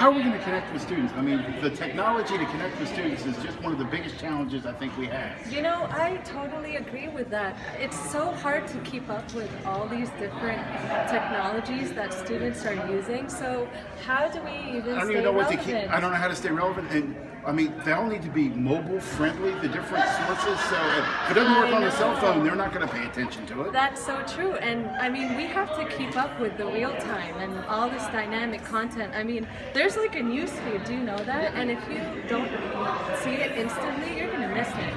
How are we going to connect with students? I mean, the technology to connect with students is just one of the biggest challenges I think we have. You know, I totally agree with that. It's so hard to keep up with all these different technologies that students are using. So how do we even I don't stay even know what relevant? I don't know how to stay relevant. And I mean, they all need to be mobile friendly, the different sources. So if it doesn't work on the cell phone, they're not going to pay attention to it. That's so true. And I mean, we have to keep up with the real time and all this dynamic content. I mean, there's like a news feed, do you know that? And if you don't see it instantly, you're going to miss it.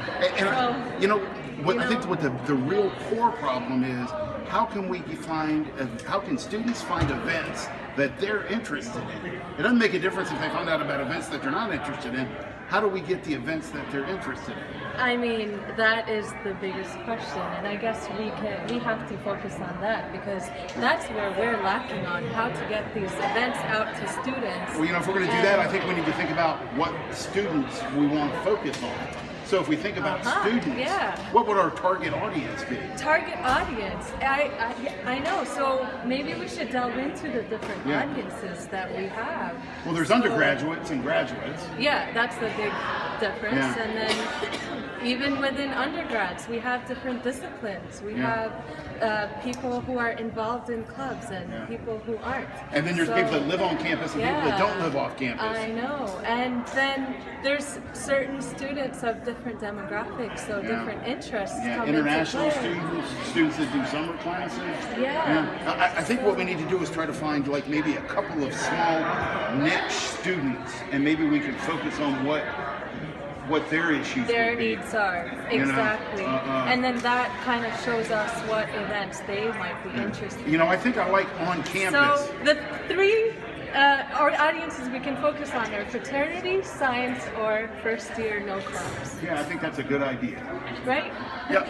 I think what the real core problem is, how can students find events that they're interested in? It doesn't make a difference if they find out about events that they're not interested in. How do we get the events that they're interested in? I mean, that is the biggest question, and I guess we have to focus on that, because that's where we're lacking on how to get these events out to students. Well, if we're going to do that, I think we need to think about what students we want to focus on. So if we think about students, what would our target audience be? Target audience, I know. So maybe we should delve into the different audiences that we have. Well, there's undergraduates and graduates. Yeah, that's the big difference. And then even within undergrads, we have different disciplines. We have people who are involved in clubs and people who aren't. And then there's people that live on campus and people that don't live off campus. I know. And then there's certain students of different demographics, so different interests come international into play. students that do summer classes. I think what we need to do is try to find like maybe a couple of small niche students, and maybe we could focus on what their issues their needs are. Exactly. And then that kind of shows us what events they might be interested in. I think I like on campus. So the three audiences we can focus on are fraternity, science, or first year no clubs. Yeah, I think that's a good idea. Right? Yep.